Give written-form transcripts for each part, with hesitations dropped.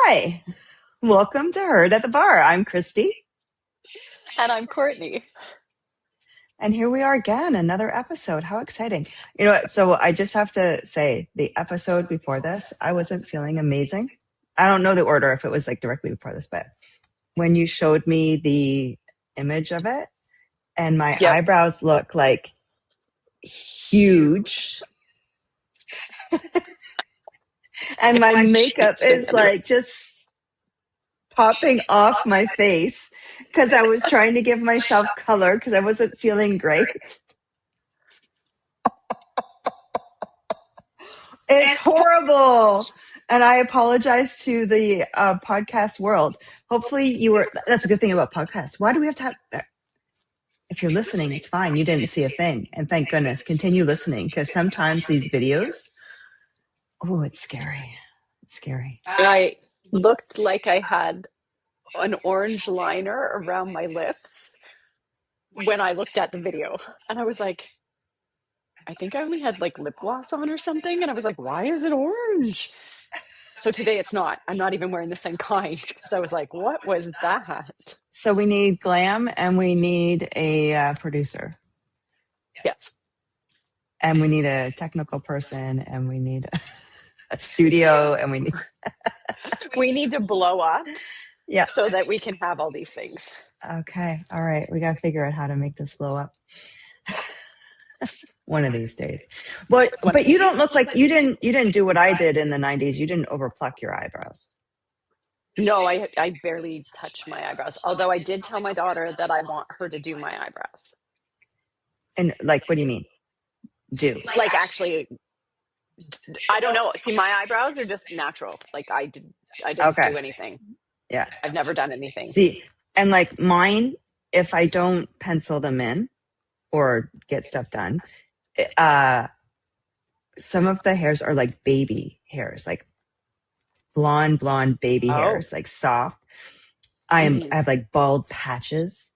Hi, welcome to Heard at the Bar. I'm Kristy, And I'm Courtney. and here we are again, another episode. How exciting. You know what? So I just have to say, the episode before this, I wasn't feeling amazing. I don't know the order if it was like directly before this, but when you showed me the image of it, and my Yep. eyebrows look like huge, and my makeup is like just popping off my face because I was trying to give myself color because I wasn't feeling great. It's horrible. And I apologize to the podcast world. Hopefully you were, that's a good thing about podcasts. Why do we have to have, if you're listening, it's fine. You didn't see a thing. And thank goodness, continue listening because sometimes these videos, oh, it's scary. It's scary. I looked like I had an orange liner around my lips when I looked at the video. And I was like, I think I only had like lip gloss on or something. And I was like, why is it orange? So today it's not. I'm not even wearing the same kind because I was like, what was that? So we need glam and we need a producer Yes. and we need a technical person and we need a studio and We need to blow up yeah. so that we can have all these things. Okay. All right. We got to figure out how to make this blow up. One of these days. But you don't look like you didn't do what I did in the 90s. You didn't overpluck your eyebrows. No, I barely touch my eyebrows. Although I did tell my daughter that I want her to do my eyebrows. And like, what do you mean? Do? Like actually, I don't know. See, my eyebrows are just natural. Like I didn't Okay. do anything. Yeah. I've never done anything. See, and like mine, if I don't pencil them in or get stuff done, some of the hairs are like baby hairs, like blonde baby Oh, hairs, like soft. I hmm. have like bald patches.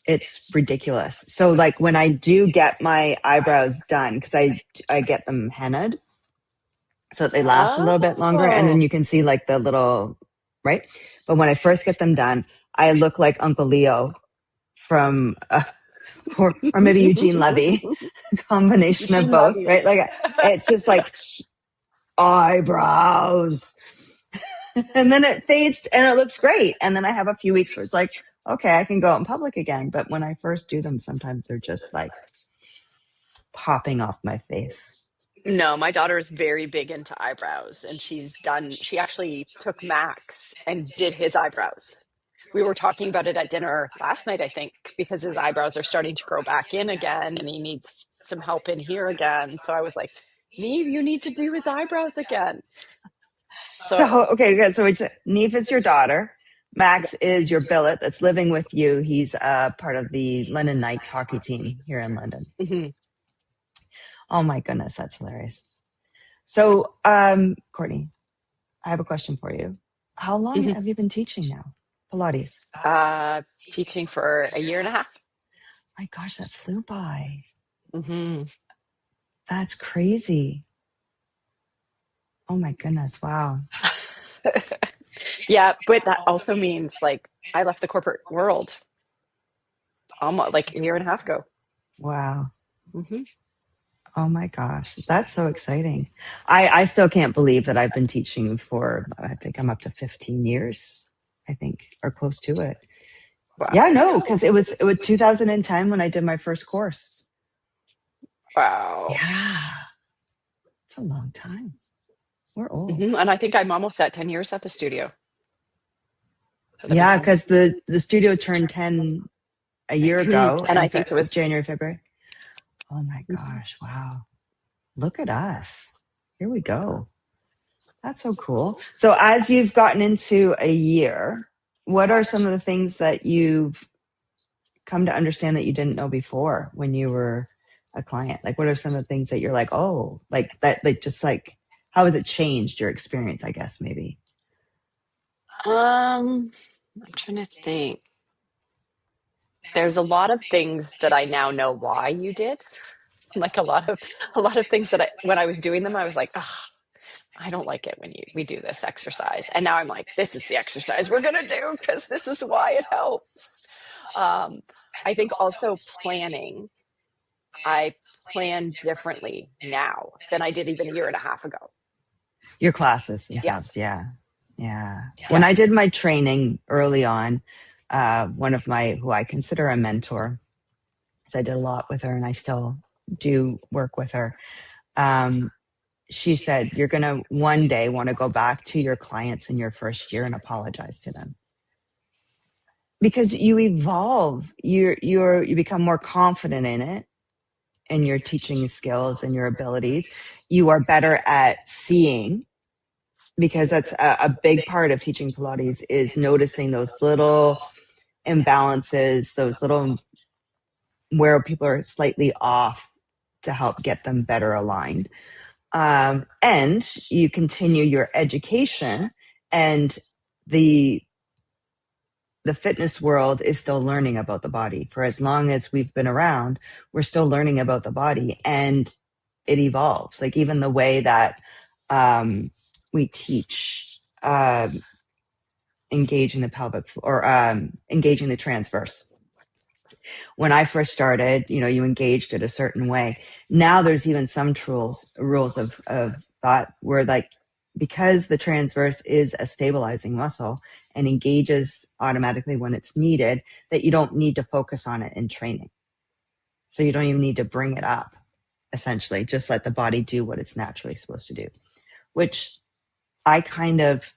It's ridiculous. So like when I do get my eyebrows done, because I get them hennaed, so they last a little bit longer, and then Oh, you can see like the little right. But when I first get them done, I look like Uncle Leo from or maybe Eugene Levy, combination of Eugene both, Levy. right? Like it's just like eyebrows. And then it fades and it looks great. And then I have a few weeks where it's like, okay, I can go out in public again. But when I first do them, sometimes they're just like popping off my face. No, my daughter is very big into eyebrows, and she actually took Max and did his eyebrows. We were talking about it at dinner last night, I think, because his eyebrows are starting to grow back in again and he needs some help in here again. So I was like, Neve, you need to do his eyebrows again. So, So, okay, good. So it's Neve is your daughter. Max yes. is your billet that's living with you. He's part of the London Knights hockey team here in London. Hmm. Oh my goodness, that's hilarious. So, Courtney, I have a question for you. How long Hmm. have you been teaching now? Pilates. Teaching for a year and a half. My gosh, that flew by. Hmm. That's crazy. Oh my goodness. Wow. Yeah, but that also means like I left the corporate world almost like a year and a half ago. Wow. Hmm. Oh my gosh. That's so exciting. I still can't believe that I've been teaching for, I think I'm up to 15 years, I think, or close to it. Wow. Yeah, no, because it was 2010 when I did my first course. Wow. Yeah. It's a long time. We're old. And I think I'm almost at 10 years at the studio that I've been Yeah, going. because the studio turned 10 a year ago And I in think it was, January, February. Oh my gosh. Wow. Look at us. Here we go. That's so cool. So as you've gotten into a year, what are some of the things that you've come to understand that you didn't know before when you were a client? Like what are some of the things that you're like, oh, like that, like just like how has it changed your experience, I guess, maybe? I'm trying to think. There's a lot of things that I now know why you did. Like a lot of things that when I was doing them, I was like, ah. I don't like it when we do this exercise. And now I'm like, this is the exercise we're going to do because this is why it helps. Um, I think also planning, I plan differently now than I did even a year and a half ago. Your classes themselves. Yes. Yeah. Yeah. When Yeah. I did my training early on, one of my, who I consider a mentor, because I did a lot with her and I still do work with her. She said, you're going to one day want to go back to your clients in your first year and apologize to them, because you evolve, you become more confident in it and your teaching skills and your abilities. You are better at seeing, because that's a big part of teaching Pilates, is noticing those little imbalances, those little where people are slightly off, to help get them better aligned. And you continue your education, and the fitness world is still learning about the body. For as long as we've been around, we're still learning about the body, and it evolves. Like even the way that we teach engaging the pelvic, or engaging the transverse. When I first started, you engaged it a certain way. Now there's even some rules of thought where, like, because the transverse is a stabilizing muscle and engages automatically when it's needed, that you don't need to focus on it in training. So you don't even need to bring it up, essentially. Just let the body do what it's naturally supposed to do, which I kind of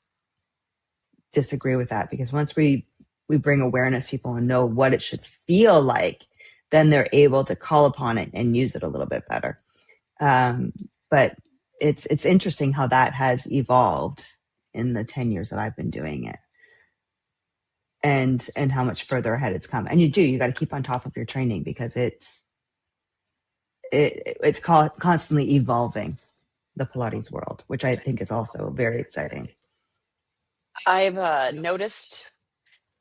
disagree with that, because once we bring awareness, people, and know what it should feel like, then they're able to call upon it and use it a little bit better. But it's interesting how that has evolved in the 10 years that I've been doing it, and how much further ahead it's come. And you got to keep on top of your training, because it's constantly evolving, the Pilates world, which I think is also very exciting. I've noticed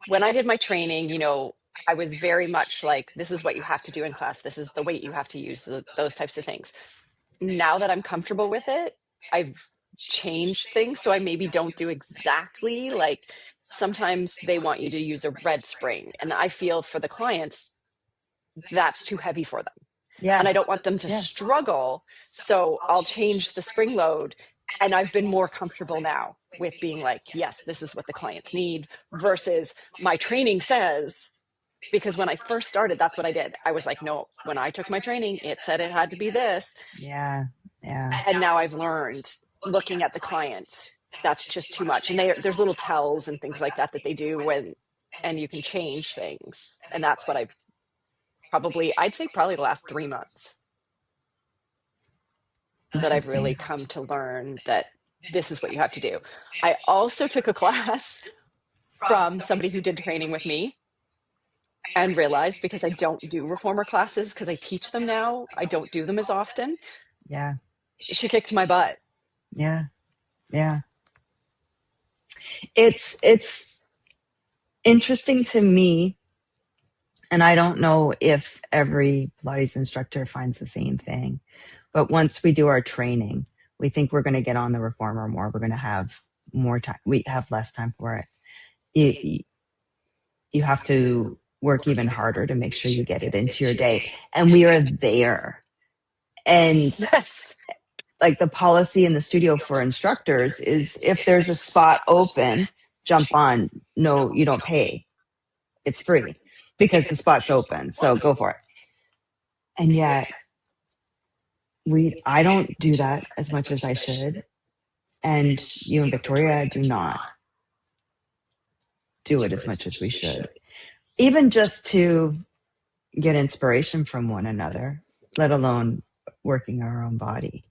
when I did my training, I was very much like, this is what you have to do in class. This is the weight you have to use, those types of things. Now that I'm comfortable with it, I've changed things. So I maybe don't do exactly like, sometimes they want you to use a red spring. And I feel for the clients, that's too heavy for them. Yeah. And I don't want them to Yeah. struggle. So I'll change the spring load. And I've been more comfortable now with being like, yes, this is what the clients need, versus my training says, because when I first started, that's what I did. I was like, no, when I took my training, it said it had to be this. Yeah. Yeah. And now I've learned, looking at the client, that's just too much. And there's little tells and things like that they do and you can change things. And that's what I'd say probably the last 3 months that I've really Interesting. come to learn that this is what you have to do. I also took a class from somebody who did training with me and realized, because I don't do reformer classes because I teach them now, I don't do them as often. Yeah. She kicked my butt. Yeah. Yeah. It's interesting to me, and I don't know if every Pilates instructor finds the same thing, but once we do our training, we think we're going to get on the reformer more. We're going to have more time. We have less time for it. You have to work even harder to make sure you get it into your day. And we are there. And Yes. like the policy in the studio for instructors is, if there's a spot open, jump on. No, you don't pay. It's free because the spot's open. So go for it. And yet I don't do that as much as I should. And you and Victoria do not do it as much as we should. Even just to get inspiration from one another, let alone working our own body.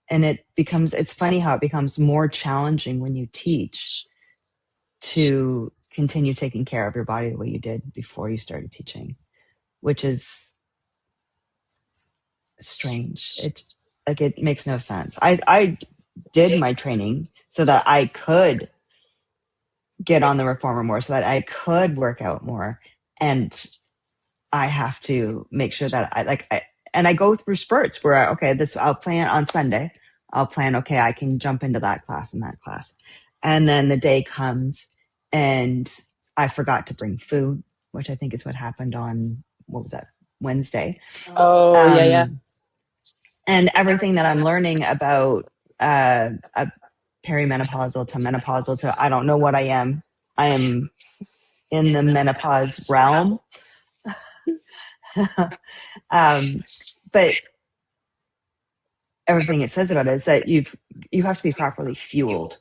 And it's funny how it becomes more challenging when you teach to continue taking care of your body the way you did before you started teaching, which is strange. It makes no sense. I did my training so that I could get on the reformer more, so that I could work out more. And I have to make sure that I go through spurts where I'll plan on Sunday. I'll plan, okay, I can jump into that class and that class. And then the day comes and I forgot to bring food, which I think is what happened on, what was that, Wednesday. Oh, yeah, yeah. Um, and everything that I'm learning about a perimenopausal to menopausal to, I don't know what I am. I am in the menopause realm. um, but everything it says about it is that you have to be properly fueled.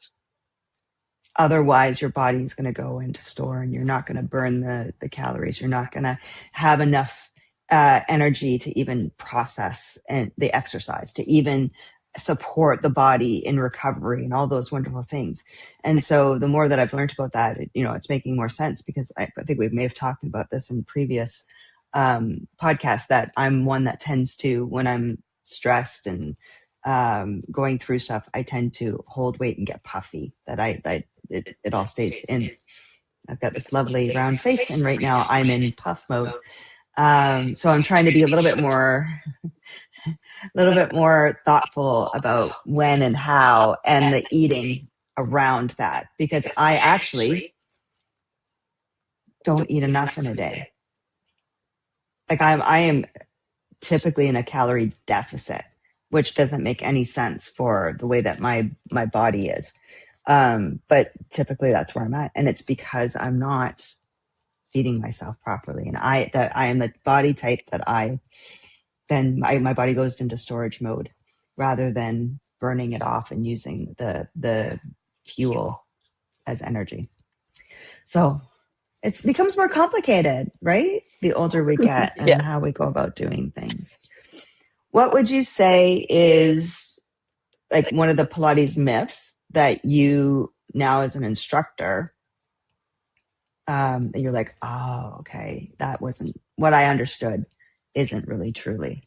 Otherwise, your body is going to go into store and you're not going to burn the calories. You're not going to have enough energy to even process and the exercise, to even support the body in recovery and all those wonderful things. And so the more that I've learned about that, it's making more sense, because I think we may have talked about this in previous podcasts, that I'm one that tends to, when I'm stressed and going through stuff, I tend to hold weight and get puffy, that it all stays in. I've got this lovely round face, and right now I'm in puff mode. So I'm trying to be a little bit more thoughtful about when and how, and the eating around that, because I actually don't eat enough in a day. Like I am typically in a calorie deficit, which doesn't make any sense for the way that my body is. But typically that's where I'm at. And it's because I'm not feeding myself properly. And I am the body type that my body goes into storage mode rather than burning it off and using the fuel as energy. So it becomes more complicated, right? The older we get and Yeah. how we go about doing things. What would you say is like one of the Pilates myths that you now as an instructor, you're like, oh, okay, that wasn't what I understood, isn't really truly?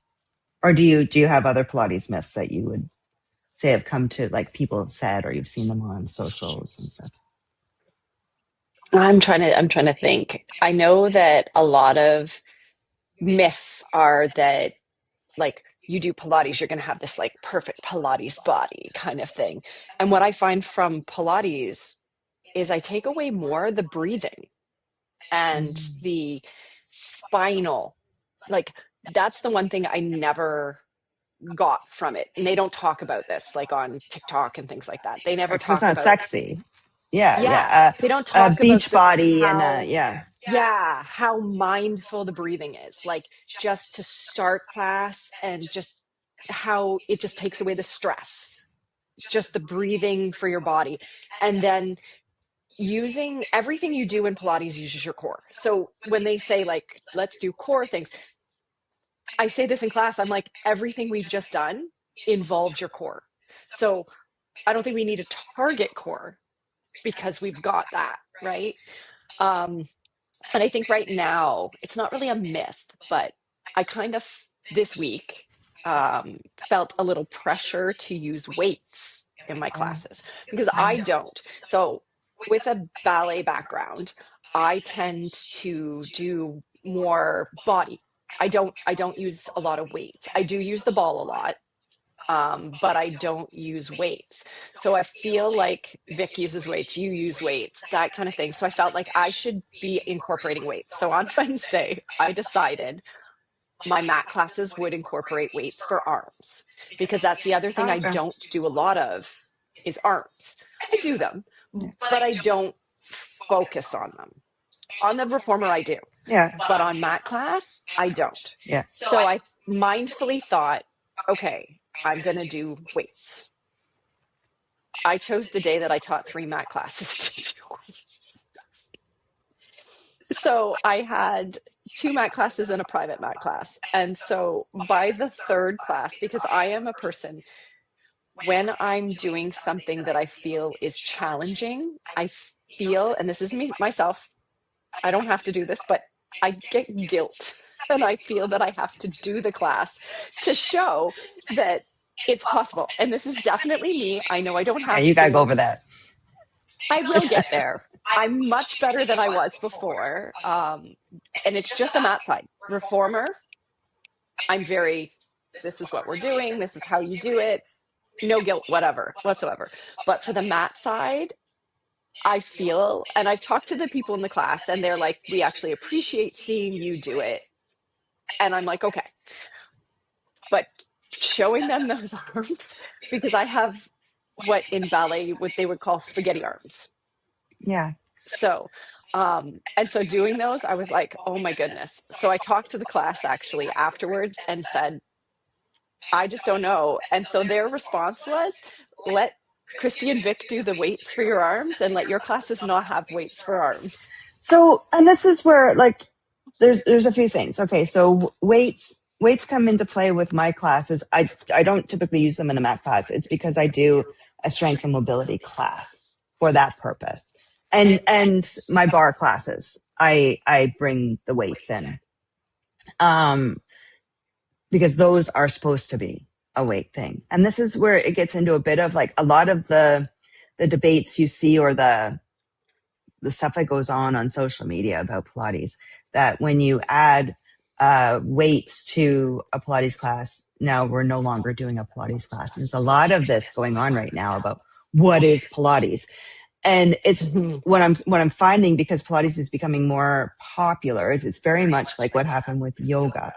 Or do you have other Pilates myths that you would say have come to, like, people have said, or you've seen them on socials and stuff? I'm trying to think. I know that a lot of myths are that, like, you do Pilates, you're going to have this like perfect Pilates body kind of thing. And what I find from Pilates is I take away more the breathing and Mm. the spinal. Like, that's the one thing I never got from it. And they don't talk about this like on TikTok and things like that. They never Because it's talk not about, sexy. Yeah, yeah, yeah. they don't A talk about beach the body and how, yeah. yeah, how mindful the breathing is. Like, just to start class and just how it just takes away the stress, just the breathing for your body. And then using everything you do in Pilates uses your core. So when they say, like, let's do core things, I say this in class, I'm like, everything we've just done involved your core. So I don't think we need to target core because we've got that, right? Um, and I think right now, it's not really a myth, but I kind of this week felt a little pressure to use weights in my Oh, classes because I don't. So, with a ballet background, I tend to do more body. I don't use a lot of weights. I do use the ball a lot, but I don't use weights. So I feel like Vic uses weights, you use weights, that kind of thing. So I felt like I should be incorporating weights. So on Wednesday, I decided my mat classes would incorporate weights for arms, because that's the other thing I okay. don't do a lot of is arms. I do them, Yeah. but I don't focus on them. On the reformer, I do, Yeah. but on mat class, I don't. Yeah. So I mindfully thought, okay, I'm going to do weights. I chose the day that I taught 3 mat classes to do weights. So I had 2 mat classes and a private mat class. And so by the third class, because I am a person, when I'm doing something that I feel is challenging, I feel, and this is me myself, I don't have to do this, but I get guilt. And I feel that I have to do the class to show that it's possible. And this is definitely me. I know I don't Yeah, have you gotta go to. over that. I will get there. I'm much better than I was before. And it's just the mat side. Reformer, I'm very, this is what we're doing. This is how you do it. no guilt, whatever, whatsoever. But for the mat side, I feel, and I've talked to the people in the class, and they're like, we actually appreciate seeing you do it. And I'm like, okay. But showing them those arms, because I have what in ballet what they would call spaghetti arms. Yeah. So, and so doing those, I was like, oh my goodness. So I talked to the class actually afterwards and said, I just don't know. And so their response was, let Kristy and Vic do the weights for your arms and let your classes not have weights for arms. So, and this is where like there's a few things. Okay, so weights come into play with my classes. I don't typically use them in a mat class. It's because I do a strength and mobility class for that purpose. And my bar classes, I bring the weights in. Because those are supposed to be a weight thing. And this is where it gets into a bit of like a lot of the debates you see, or the stuff that goes on social media about Pilates, that when you add weights to a Pilates class, now we're no longer doing a Pilates class. And there's a lot of this going on right now about what is Pilates. And it's what I'm finding, because Pilates is becoming more popular, is it's very much like what happened with yoga,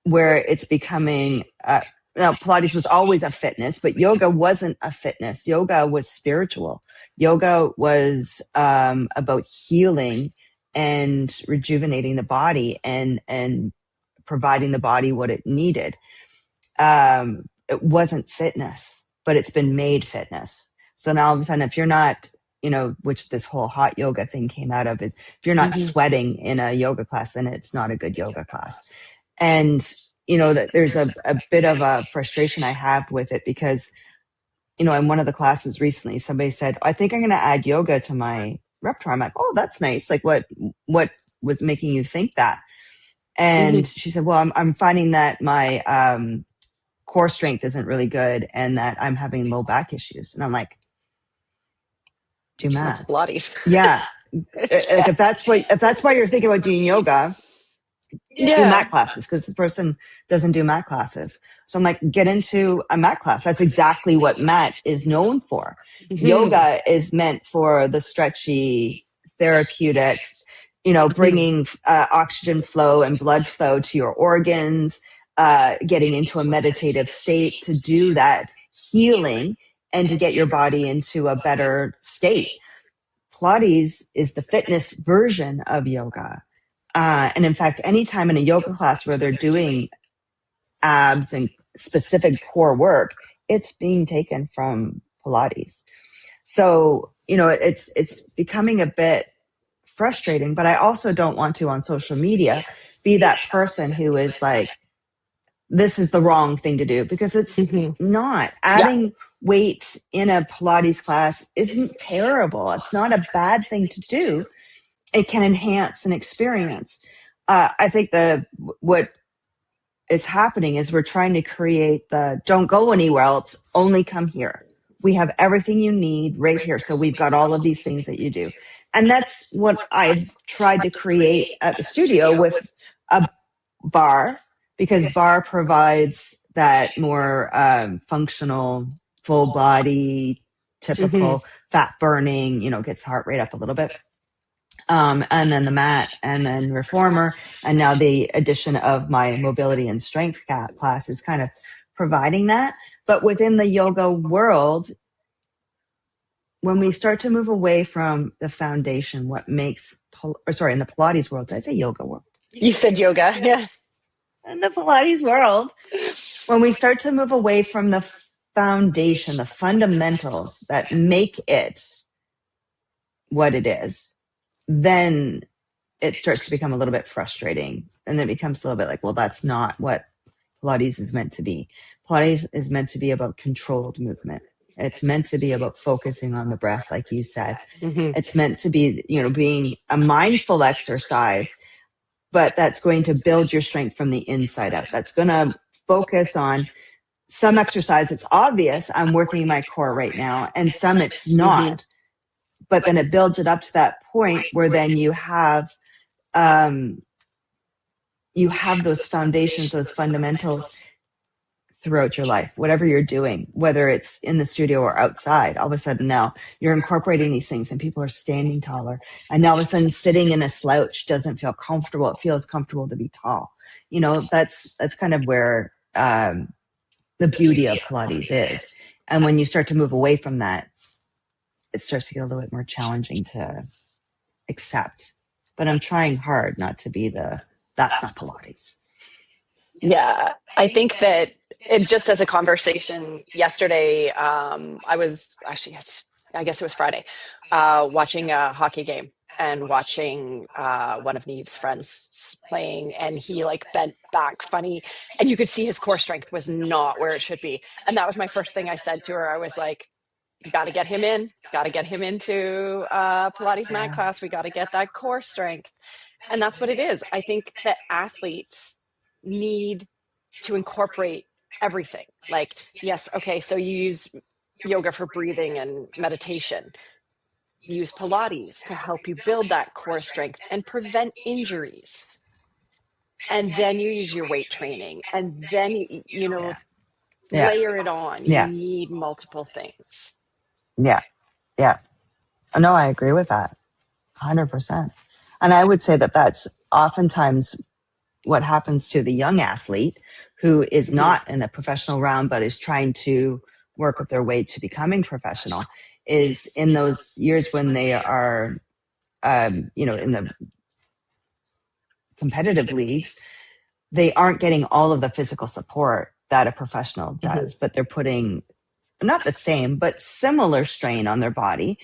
where it's becoming now Pilates was always a fitness, but yoga wasn't a fitness. Yoga was spiritual. Yoga was about healing and rejuvenating the body, and providing the body what it needed. It wasn't fitness, but it's been made fitness. So now all of a sudden, if you're not, which this whole hot yoga thing came out of, is if you're not sweating in a yoga class, then it's not a good yoga class. And, that there's a bit of a frustration I have with it, because, in one of the classes recently, somebody said, I think I'm going to add yoga to my repertoire. I'm like, oh, that's nice. Like what was making you think that? And she said, well, I'm finding that my core strength isn't really good, and that I'm having low back issues. And I'm like, do That's mat. Pilates. Yeah. Like if that's why you're thinking about doing yoga, do mat classes, because the person doesn't do mat classes. So I'm like, get into a mat class. That's exactly what mat is known for. Yoga is meant for the stretchy, therapeutic, bringing oxygen flow and blood flow to your organs, getting into a meditative state to do that healing and to get your body into a better state. Pilates is the fitness version of yoga. And in fact, anytime in a yoga class where they're doing abs and specific core work, it's being taken from Pilates. So, it's becoming a bit frustrating, but I also don't want to, on social media, be that person who is like, this is the wrong thing to do, because it's not. Adding weights in a Pilates class isn't terrible. It's not a bad thing to do. It can enhance an experience. I think what is happening is we're trying to create don't go anywhere else, only come here. We have everything you need right here. So we've got all of these things that you do. And that's what I've tried to create at the studio with a bar, because bar provides that more functional, full body, typical fat burning, gets the heart rate up a little bit. And then the mat, and then reformer, and now the addition of my mobility and strength class is kind of providing that. But within the yoga world, when we start to move away from the foundation, what makes, in the Pilates world, did I say yoga world? You said yoga, yeah. In the Pilates world, when we start to move away from the foundation, the fundamentals that make it what it is, then it starts to become a little bit frustrating. And then it becomes a little bit like, well, that's not what Pilates is meant to be. Pilates is meant to be about controlled movement. It's meant to be about focusing on the breath, like you said. It's meant to be, being a mindful exercise, but that's going to build your strength from the inside out. That's going to focus on some exercise. It's obvious I'm working my core right now, and some it's not. But then it builds it up to that point where then you have those foundations, those fundamentals throughout your life, whatever you're doing, whether it's in the studio or outside. All of a sudden now you're incorporating these things and people are standing taller. And now all of a sudden sitting in a slouch doesn't feel comfortable. It feels comfortable to be tall. That's kind of where the beauty of Pilates is. And when you start to move away from that, it starts to get a little bit more challenging to accept. But I'm trying hard not to be that's not Pilates. Yeah, I think that it just as a conversation yesterday, I was actually, I guess it was Friday, watching a hockey game and watching one of Neve's friends playing, and he like bent back funny, and you could see his core strength was not where it should be. And that was my first thing I said to her. I was like, got to get him in, got to get him into Pilates mat class. We got to get that core strength. And that's what it is. I think that athletes need to incorporate everything. Like, yes, okay, so you use yoga for breathing and meditation. Use Pilates to help you build that core strength and prevent injuries. And then you use your weight training, and then layer it on. You need multiple things. Yeah. No, I agree with that 100%. And I would say that that's oftentimes what happens to the young athlete who is not in the professional realm, but is trying to work with their way to becoming professional, is in those years when they are, in the competitive leagues, they aren't getting all of the physical support that a professional does, but they're putting not the same, but similar strain on their body.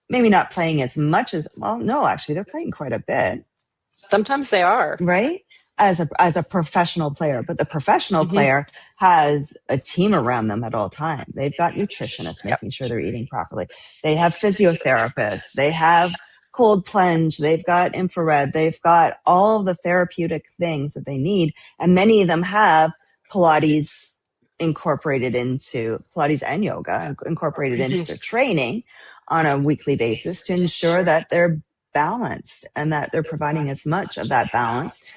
Maybe not playing as much as, well, no, actually, they're playing quite a bit. Sometimes they are. Right? As a professional player. But the professional player has a team around them at all times. They've got nutritionists making sure they're eating properly. They have physiotherapists. They have cold plunge. They've got infrared. They've got all the therapeutic things that they need. And many of them have Pilates incorporated into Pilates and yoga incorporated into their training on a weekly basis to ensure that they're balanced and that they're providing as much of that balance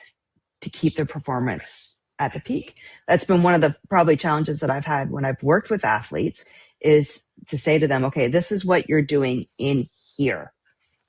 to keep their performance at the peak. That's been one of the probably challenges that I've had when I've worked with athletes, is to say to them, okay, this is what you're doing in here.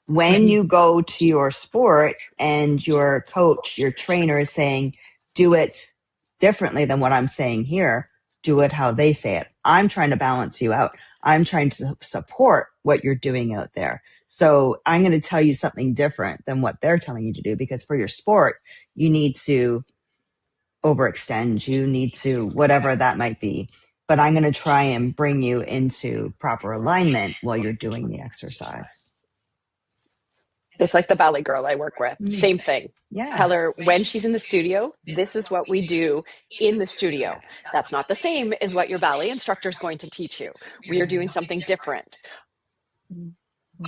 When you go to your sport and your coach, your trainer is saying, do it differently than what I'm saying here, do it how they say it. I'm trying to balance you out. I'm trying to support what you're doing out there. So I'm going to tell you something different than what they're telling you to do, because for your sport, you need to overextend. You need to, whatever that might be. But I'm going to try and bring you into proper alignment while you're doing the exercise. It's like the ballet girl I work with. Same thing. Yeah. Tell her when she's in the studio, this is what we do in the studio. That's not the same as what your ballet instructor is going to teach you. We are doing something different.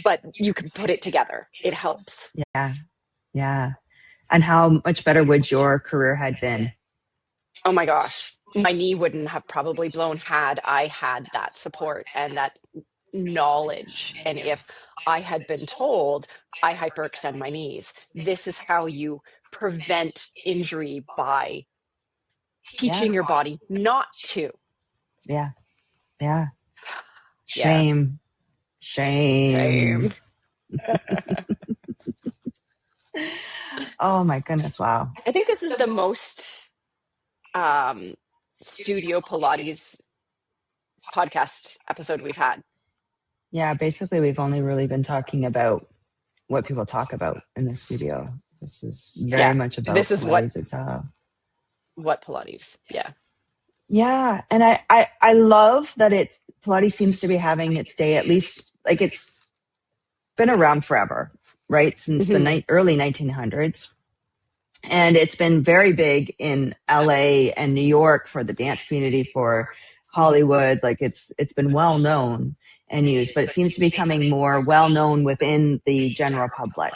But you can put it together. It helps. Yeah. And how much better would your career had been? Oh my gosh. My knee wouldn't have probably blown had I had that support and that knowledge. And if I had been told, I hyperextend my knees, this is how you prevent injury by teaching your body not to. Yeah. Shame. Oh my goodness. Wow. I think this is the most studio Pilates podcast episode we've had. Yeah, basically we've only really been talking about what people talk about in the studio. This is very much about this is Pilates itself. What Pilates, Yeah, and I love that Pilates seems to be having its day, at least, like, it's been around forever, right? Since the early 1900s. And it's been very big in LA and New York for the dance community, for Hollywood. Like, it's been well known and used, but it seems to be becoming more well known within the general public.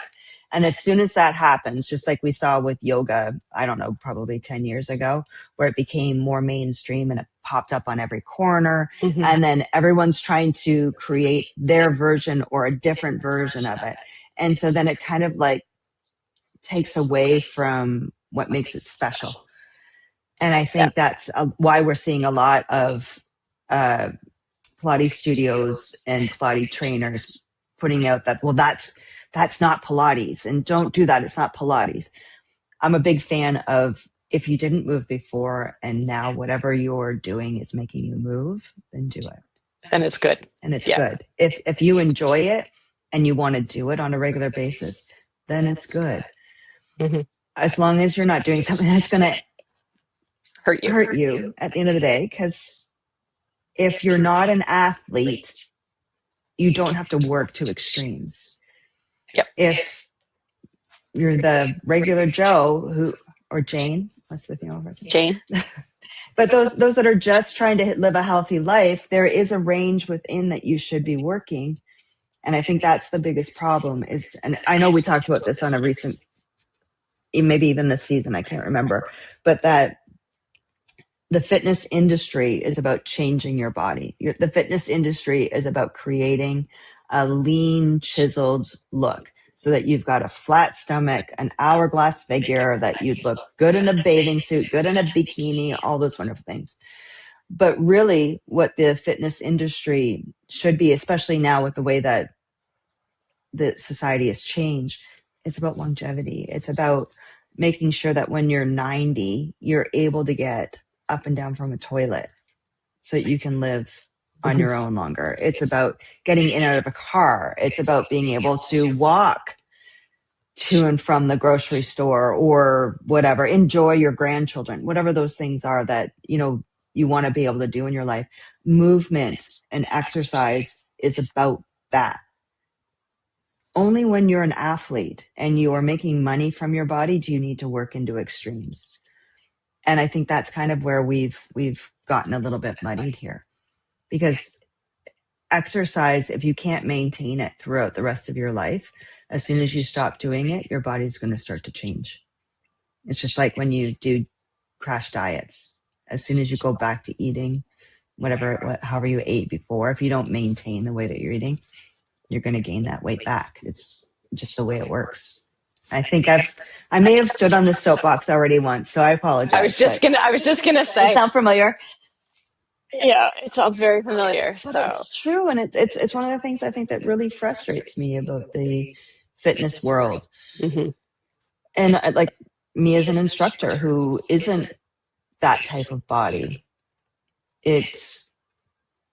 And as soon as that happens, just like we saw with yoga, I don't know, probably 10 years ago, where it became more mainstream and it popped up on every corner. And then everyone's trying to create their version or a different version of it. And so then it kind of like takes away from what makes it special. And I think that's why we're seeing a lot of Pilates studios and Pilates trainers putting out that, well, that's not Pilates, and don't do that. It's not Pilates. I'm a big fan of, if you didn't move before and now whatever you're doing is making you move, then do it. And it's good. And it's good. If you enjoy it and you want to do it on a regular basis, then it's good. Mm-hmm. As long as you're not doing something that's going to hurt you at the end of the day. Because if you're not an athlete, you don't have to work to extremes. Yep. If you're the regular Joe or Jane, what's the female version? Jane. But those that are just trying to live a healthy life, there is a range within that you should be working. And I think that's the biggest problem is, and I know we talked about this on a recent, maybe even this season, I can't remember, but that the fitness industry is about changing your body. The fitness industry is about creating a lean, chiseled look so that you've got a flat stomach, an hourglass figure, that you'd look good in a bathing suit, good in a bikini, all those wonderful things. But really what the fitness industry should be, especially now with the way that the society has changed, it's about longevity. It's about making sure that when you're 90, you're able to get up and down from a toilet so that you can live on your own longer. It's about getting in and out of a car. It's about being able to walk to and from the grocery store or whatever, enjoy your grandchildren, whatever those things are that, you want to be able to do in your life. Movement and exercise is about that. Only when you're an athlete and you are making money from your body do you need to work into extremes. And I think that's kind of where we've gotten a little bit muddied here, because exercise, if you can't maintain it throughout the rest of your life, as soon as you stop doing it, your body's going to start to change. It's just like when you do crash diets. As soon as you go back to eating however you ate before, if you don't maintain the way that you're eating, you're going to gain that weight back. It's just the way it works. I think I may have stood on the soapbox already once, so I apologize. I was just gonna say. Does it sound familiar? Yeah, it sounds very familiar. But so it's true, and it's one of the things I think that really frustrates me about the fitness world. Mm-hmm. And like me as an instructor who isn't that type of body, it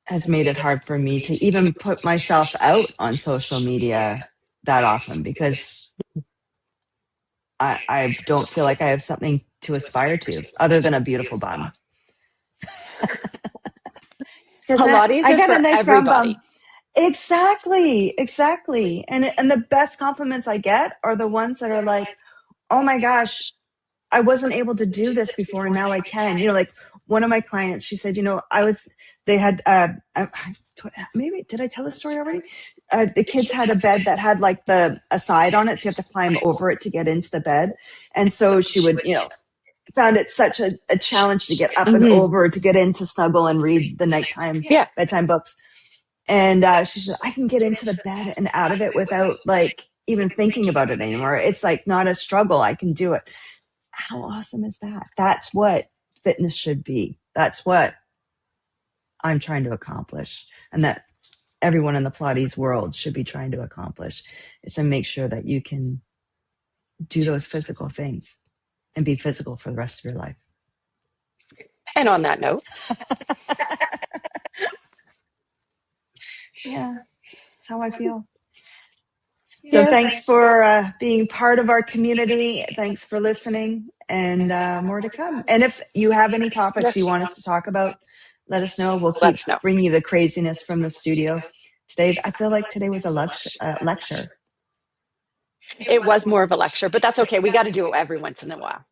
has made it hard for me to even put myself out on social media that often, because I don't feel like I have something to aspire to other than a beautiful bum. Pilates I is get for a nice round everybody. bum. Exactly. And the best compliments I get are the ones that are like, oh my gosh, I wasn't able to do this before and now I can. Like one of my clients, she said, they had, maybe, did I tell this story already? The kids had a bed that had like a side on it. So you have to climb over it to get into the bed. And so she would, found it such a challenge to get up and over to get in to snuggle and read the nighttime bedtime books. And she said, I can get into the bed and out of it without like even thinking about it anymore. It's like not a struggle. I can do it. How awesome is that? That's what fitness should be. That's what I'm trying to accomplish. And that everyone in the Pilates world should be trying to accomplish, is to make sure that you can do those physical things and be physical for the rest of your life. And on that note, yeah, that's how I feel. So thanks for being part of our community. Thanks for listening, and more to come. And if you have any topics you want us to talk about, let us know. We'll keep bringing you the craziness from the studio. Today, I feel like today was a lecture. It was more of a lecture, but that's okay. We got to do it every once in a while.